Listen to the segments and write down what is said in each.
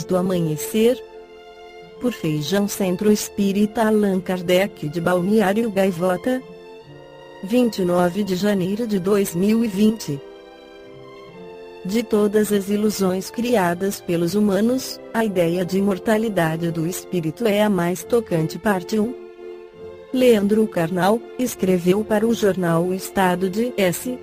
Luz do Amanhecer, por Feijão Centro Espírita Allan Kardec de Balneário Gaivota, 29 de janeiro de 2020. De todas as ilusões criadas pelos humanos, a ideia de imortalidade do espírito é a mais tocante. Parte 1. Leandro Carnal escreveu para o jornal O Estado de S.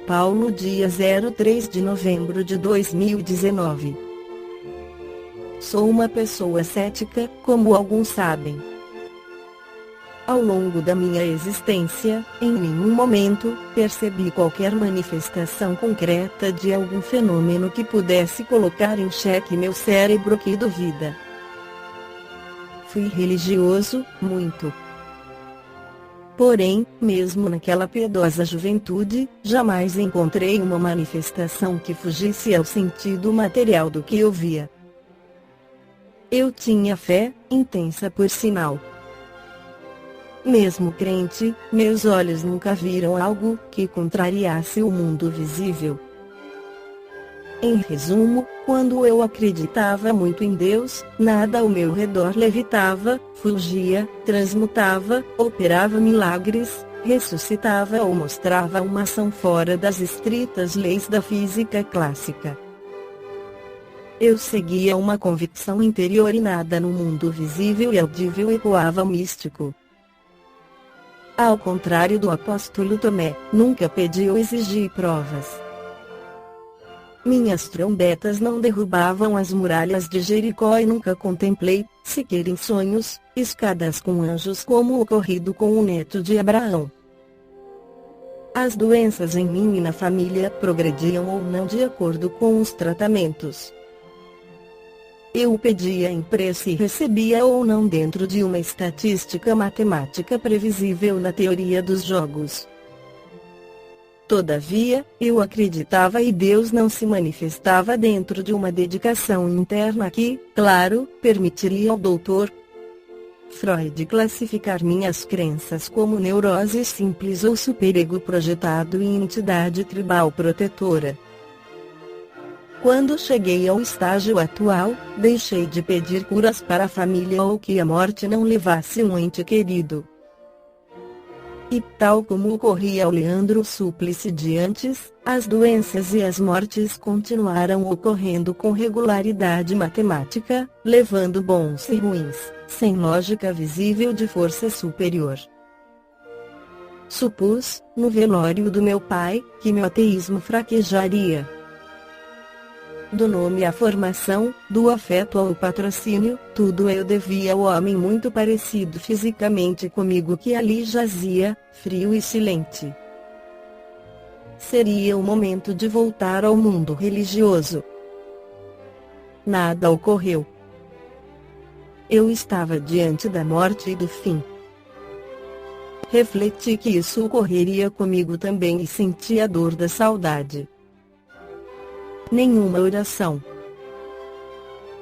Paulo, dia 03 de novembro de 2019. Sou uma pessoa cética, como alguns sabem. Ao longo da minha existência, em nenhum momento, percebi qualquer manifestação concreta de algum fenômeno que pudesse colocar em xeque meu cérebro que duvida. Fui religioso, muito. Porém, mesmo naquela piedosa juventude, jamais encontrei uma manifestação que fugisse ao sentido material do que eu via. Eu tinha fé, intensa por sinal. Mesmo crente, meus olhos nunca viram algo que contrariasse o mundo visível. Em resumo, quando eu acreditava muito em Deus, nada ao meu redor levitava, fugia, transmutava, operava milagres, ressuscitava ou mostrava uma ação fora das estritas leis da física clássica. Eu seguia uma convicção interior e nada no mundo visível e audível ecoava místico. Ao contrário do apóstolo Tomé, nunca pedi ou exigi provas. Minhas trombetas não derrubavam as muralhas de Jericó e nunca contemplei, sequer em sonhos, escadas com anjos como ocorrido com o neto de Abraão. As doenças em mim e na família progrediam ou não de acordo com os tratamentos. Eu pedia em prece e recebia ou não dentro de uma estatística matemática previsível na teoria dos jogos. Todavia, eu acreditava e Deus não se manifestava dentro de uma dedicação interna que, claro, permitiria ao Dr. Freud classificar minhas crenças como neurose simples ou superego projetado em entidade tribal protetora. Quando cheguei ao estágio atual, deixei de pedir curas para a família ou que a morte não levasse um ente querido. E tal como ocorria ao Leandro Súplice de antes, as doenças e as mortes continuaram ocorrendo com regularidade matemática, levando bons e ruins, sem lógica visível de força superior. Supus, no velório do meu pai, que meu ateísmo fraquejaria. Do nome à formação, do afeto ao patrocínio, tudo eu devia ao homem muito parecido fisicamente comigo que ali jazia, frio e silente. Seria o momento de voltar ao mundo religioso. Nada ocorreu. Eu estava diante da morte e do fim. Refleti que isso ocorreria comigo também e senti a dor da saudade. Nenhuma oração.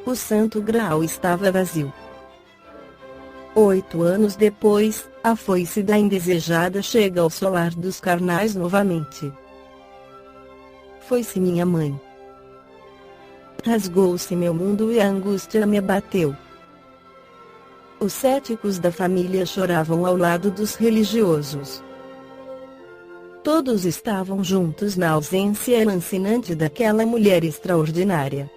O Santo Graal estava vazio. 8 anos depois, a foice da indesejada chega ao solar dos carnais novamente. Foi-se minha mãe. Rasgou-se meu mundo e a angústia me abateu. Os céticos da família choravam ao lado dos religiosos. Todos estavam juntos na ausência lancinante daquela mulher extraordinária.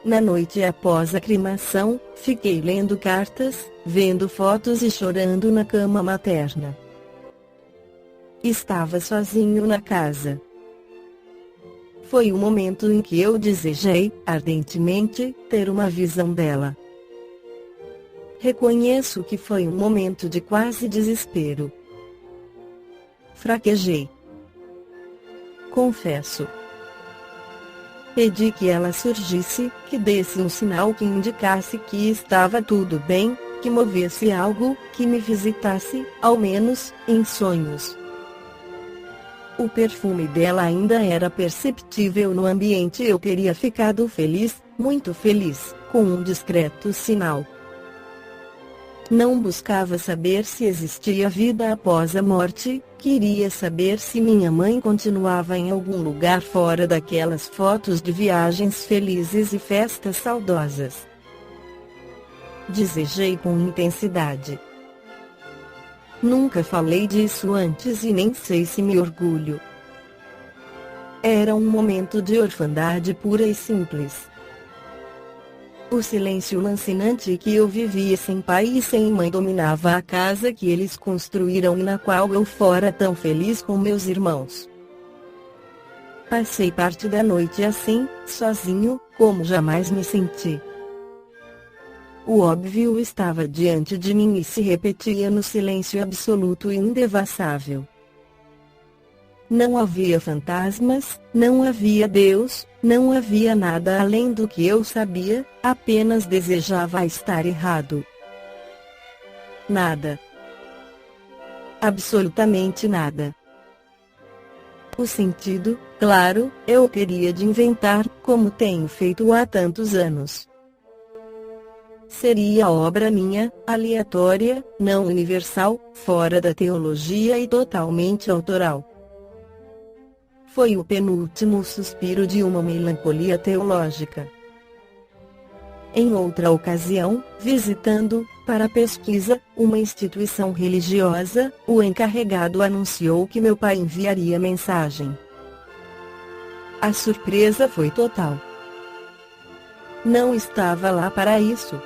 Na noite após a cremação, fiquei lendo cartas, vendo fotos e chorando na cama materna. Estava sozinho na casa. Foi o momento em que eu desejei, ardentemente, ter uma visão dela. Reconheço que foi um momento de quase desespero. Fraquejei. Confesso. Pedi que ela surgisse, que desse um sinal que indicasse que estava tudo bem, que movesse algo, que me visitasse, ao menos, em sonhos. O perfume dela ainda era perceptível no ambiente e eu teria ficado feliz, muito feliz, com um discreto sinal. Não buscava saber se existia vida após a morte, queria saber se minha mãe continuava em algum lugar fora daquelas fotos de viagens felizes e festas saudosas. Desejei com intensidade. Nunca falei disso antes e nem sei se me orgulho. Era um momento de orfandade pura e simples. O silêncio lancinante que eu vivia sem pai e sem mãe dominava a casa que eles construíram e na qual eu fora tão feliz com meus irmãos. Passei parte da noite assim, sozinho, como jamais me senti. O óbvio estava diante de mim e se repetia no silêncio absoluto e indevassável. Não havia fantasmas, não havia Deus, não havia nada além do que eu sabia, apenas desejava estar errado. Nada. Absolutamente nada. O sentido, claro, eu teria de inventar, como tenho feito há tantos anos. Seria obra minha, aleatória, não universal, fora da teologia e totalmente autoral. Foi o penúltimo suspiro de uma melancolia teológica. Em outra ocasião, visitando, para pesquisa, uma instituição religiosa, o encarregado anunciou que meu pai enviaria mensagem. A surpresa foi total. Não estava lá para isso.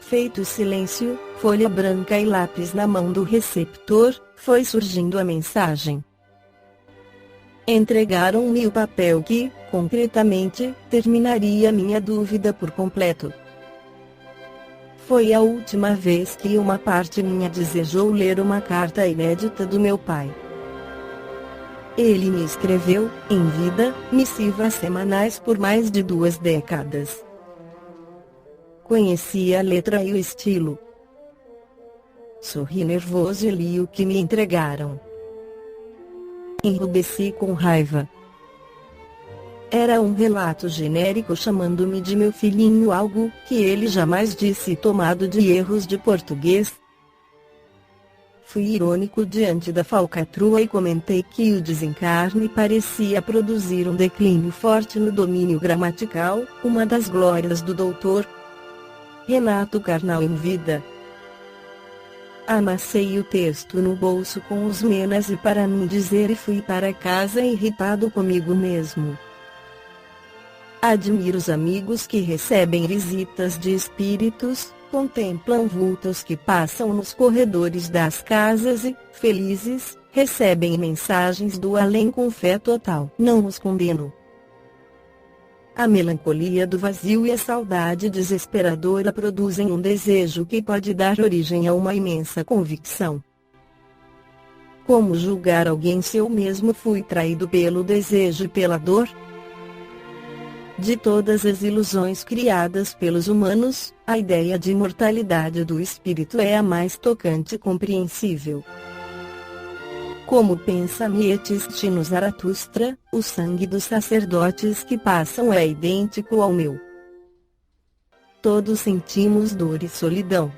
Feito silêncio, folha branca e lápis na mão do receptor, foi surgindo a mensagem. Entregaram-me o papel que, concretamente, terminaria minha dúvida por completo. Foi a última vez que uma parte minha desejou ler uma carta inédita do meu pai. Ele me escreveu, em vida, missivas semanais por mais de 2 décadas. Conheci a letra e o estilo. Sorri nervoso e li o que me entregaram. Enrubesci com raiva. Era um relato genérico chamando-me de meu filhinho, algo que ele jamais disse, tomado de erros de português. Fui irônico diante da falcatrua e comentei que o desencarne parecia produzir um declínio forte no domínio gramatical, uma das glórias do Dr. Renato Karnal em vida. Amassei o texto no bolso com os menas e para não dizer e fui para casa irritado comigo mesmo. Admiro os amigos que recebem visitas de espíritos, contemplam vultos que passam nos corredores das casas e, felizes, recebem mensagens do além com fé total. Não os condeno. A melancolia do vazio e a saudade desesperadora produzem um desejo que pode dar origem a uma imensa convicção. Como julgar alguém se eu mesmo fui traído pelo desejo e pela dor? De todas as ilusões criadas pelos humanos, a ideia de imortalidade do espírito é a mais tocante e compreensível. Como pensa Nietzsche no Zaratustra, o sangue dos sacerdotes que passam é idêntico ao meu. Todos sentimos dor e solidão.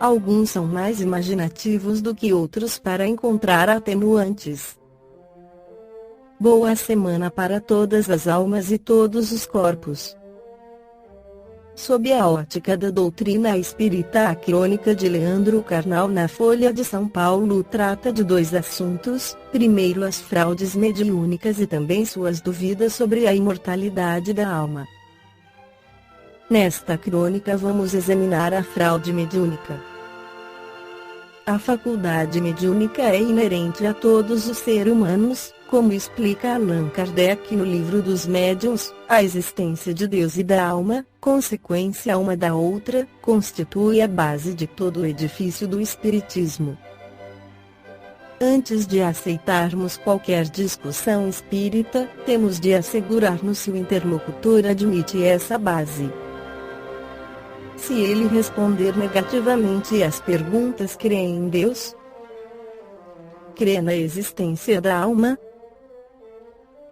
Alguns são mais imaginativos do que outros para encontrar atenuantes. Boa semana para todas as almas e todos os corpos. Sob a ótica da doutrina espírita, a crônica de Leandro Carnal na Folha de São Paulo trata de 2 assuntos: primeiro, as fraudes mediúnicas e também suas dúvidas sobre a imortalidade da alma. Nesta crônica vamos examinar a fraude mediúnica. A faculdade mediúnica é inerente a todos os seres humanos, como explica Allan Kardec no Livro dos Médiuns. A existência de Deus e da alma, consequência uma da outra, constitui a base de todo o edifício do Espiritismo. Antes de aceitarmos qualquer discussão espírita, temos de assegurar-nos se o interlocutor admite essa base. Se ele responder negativamente às perguntas: crê em Deus? Crê na existência da alma?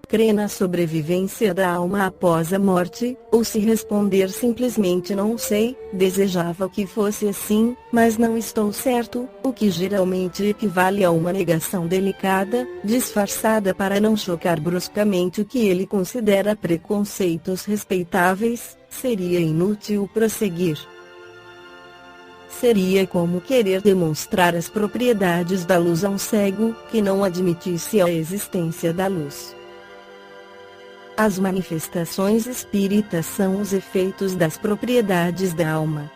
crê na sobrevivência da alma após a morte, ou se responder simplesmente não sei, desejava que fosse assim, mas não estou certo, o que geralmente equivale a uma negação delicada, disfarçada para não chocar bruscamente o que ele considera preconceitos respeitáveis, seria inútil prosseguir. Seria como querer demonstrar as propriedades da luz a um cego, que não admitisse a existência da luz. As manifestações espíritas são os efeitos das propriedades da alma.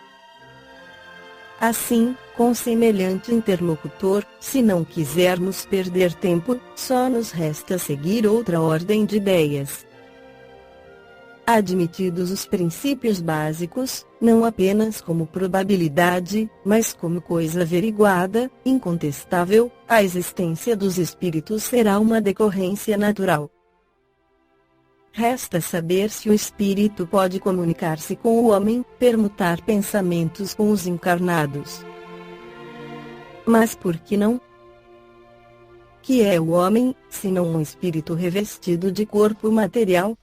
Assim, com semelhante interlocutor, se não quisermos perder tempo, só nos resta seguir outra ordem de ideias. Admitidos os princípios básicos, não apenas como probabilidade, mas como coisa averiguada, incontestável, a existência dos espíritos será uma decorrência natural. Resta saber se o espírito pode comunicar-se com o homem, permutar pensamentos com os encarnados. Mas por que não? Que é o homem, senão um espírito revestido de corpo material?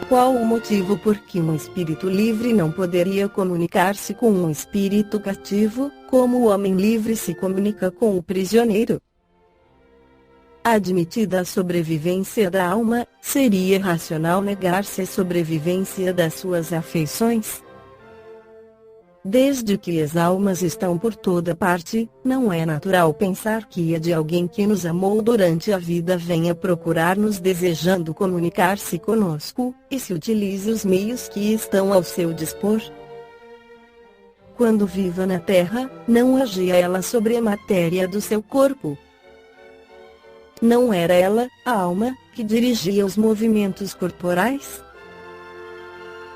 Qual o motivo por que um espírito livre não poderia comunicar-se com um espírito cativo, como o homem livre se comunica com o prisioneiro? Admitida a sobrevivência da alma, seria racional negar-se a sobrevivência das suas afeições? Desde que as almas estão por toda parte, não é natural pensar que a de alguém que nos amou durante a vida venha procurar-nos desejando comunicar-se conosco, e se utilize os meios que estão ao seu dispor. Quando viva na Terra, não agia ela sobre a matéria do seu corpo. Não era ela, a alma, que dirigia os movimentos corporais?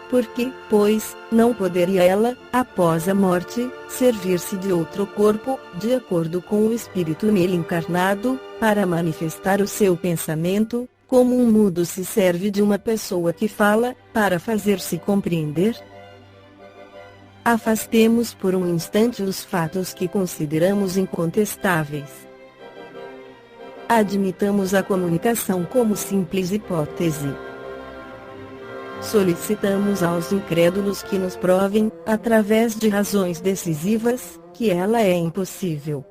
Por que, pois, não poderia ela, após a morte, servir-se de outro corpo, de acordo com o espírito nele encarnado, para manifestar o seu pensamento, como um mudo se serve de uma pessoa que fala, para fazer-se compreender? Afastemos por um instante os fatos que consideramos incontestáveis. Admitamos a comunicação como simples hipótese. Solicitamos aos incrédulos que nos provem, através de razões decisivas, que ela é impossível.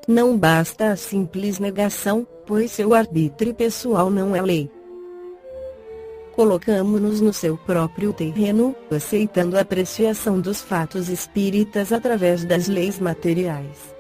Não basta a simples negação, pois seu arbítrio pessoal não é lei. Colocamo-nos no seu próprio terreno, aceitando a apreciação dos fatos espíritas através das leis materiais.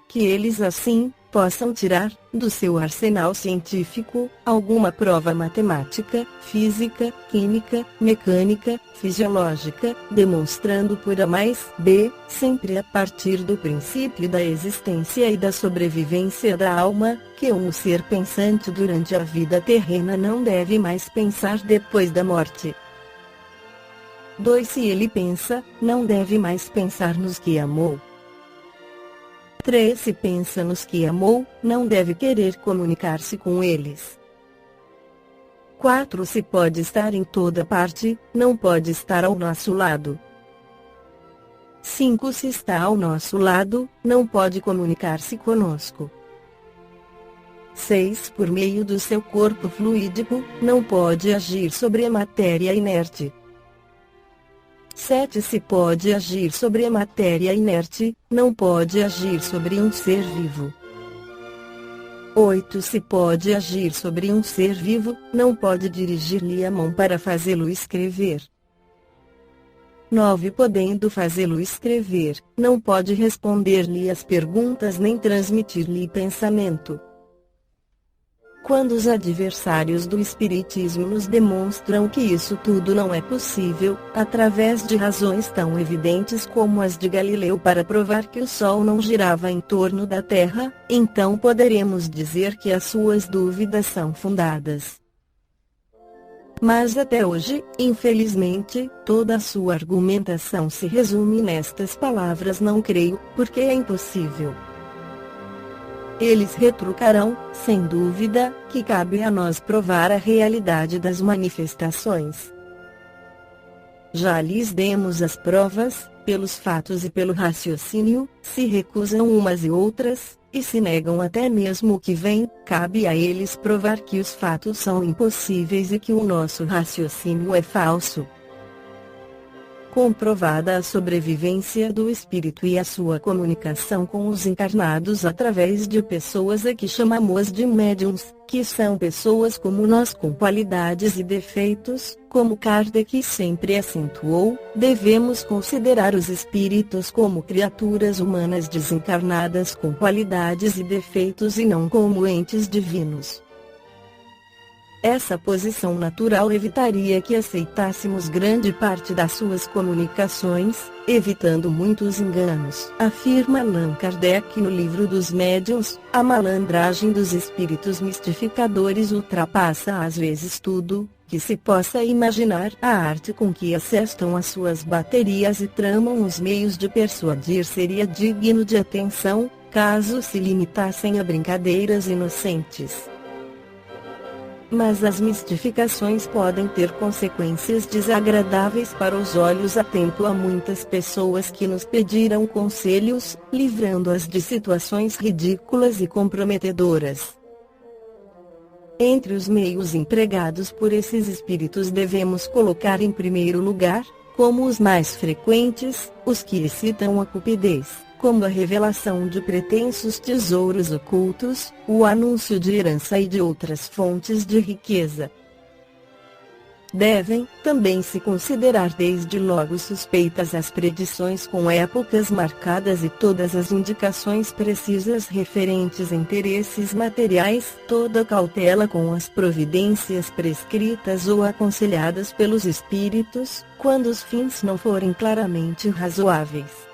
Que eles assim, possam tirar, do seu arsenal científico, alguma prova matemática, física, química, mecânica, fisiológica, demonstrando por A mais B, sempre a partir do princípio da existência e da sobrevivência da alma, que um ser pensante durante a vida terrena não deve mais pensar depois da morte. 2. Se ele pensa, não deve mais pensar nos que amou. 3. Se pensa nos que amou, não deve querer comunicar-se com eles. 4. Se pode estar em toda parte, não pode estar ao nosso lado. 5. Se está ao nosso lado, não pode comunicar-se conosco. 6. Por meio do seu corpo fluídico, não pode agir sobre a matéria inerte. 7. Se pode agir sobre a matéria inerte, não pode agir sobre um ser vivo. 8. Se pode agir sobre um ser vivo, não pode dirigir-lhe a mão para fazê-lo escrever. 9. Podendo fazê-lo escrever, não pode responder-lhe as perguntas nem transmitir-lhe pensamento. Quando os adversários do Espiritismo nos demonstram que isso tudo não é possível, através de razões tão evidentes como as de Galileu para provar que o Sol não girava em torno da Terra, então poderemos dizer que as suas dúvidas são fundadas. Mas até hoje, infelizmente, toda a sua argumentação se resume nestas palavras: não creio, porque é impossível. Eles retrucarão, sem dúvida, que cabe a nós provar a realidade das manifestações. Já lhes demos as provas, pelos fatos e pelo raciocínio, se recusam umas e outras, e se negam até mesmo o que vem, cabe a eles provar que os fatos são impossíveis e que o nosso raciocínio é falso. Comprovada a sobrevivência do espírito e a sua comunicação com os encarnados através de pessoas a que chamamos de médiums, que são pessoas como nós com qualidades e defeitos, como Kardec sempre acentuou, devemos considerar os espíritos como criaturas humanas desencarnadas com qualidades e defeitos e não como entes divinos. Essa posição natural evitaria que aceitássemos grande parte das suas comunicações, evitando muitos enganos. Afirma Allan Kardec no Livro dos Médiuns, a malandragem dos espíritos mistificadores ultrapassa às vezes tudo que se possa imaginar. A arte com que assestam as suas baterias e tramam os meios de persuadir seria digno de atenção, caso se limitassem a brincadeiras inocentes. Mas as mistificações podem ter consequências desagradáveis para os olhos. Atento a muitas pessoas que nos pediram conselhos, livrando-as de situações ridículas e comprometedoras. Entre os meios empregados por esses espíritos devemos colocar em primeiro lugar, como os mais frequentes, os que excitam a cupidez, como a revelação de pretensos tesouros ocultos, o anúncio de herança e de outras fontes de riqueza. Devem, também, se considerar desde logo suspeitas as predições com épocas marcadas e todas as indicações precisas referentes a interesses materiais, toda cautela com as providências prescritas ou aconselhadas pelos espíritos, quando os fins não forem claramente razoáveis.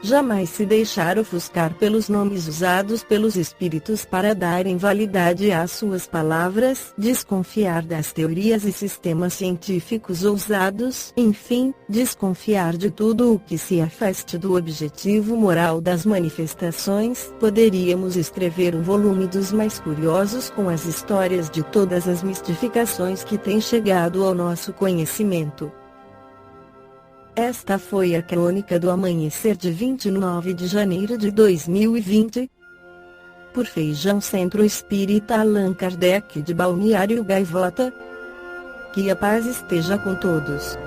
Jamais se deixar ofuscar pelos nomes usados pelos espíritos para darem validade às suas palavras, desconfiar das teorias e sistemas científicos ousados, enfim, desconfiar de tudo o que se afaste do objetivo moral das manifestações. Poderíamos escrever um volume dos mais curiosos com as histórias de todas as mistificações que têm chegado ao nosso conhecimento. Esta foi a crônica do amanhecer de 29 de janeiro de 2020. Por Feijão Centro Espírita Allan Kardec de Balneário Gaivota. Que a paz esteja com todos.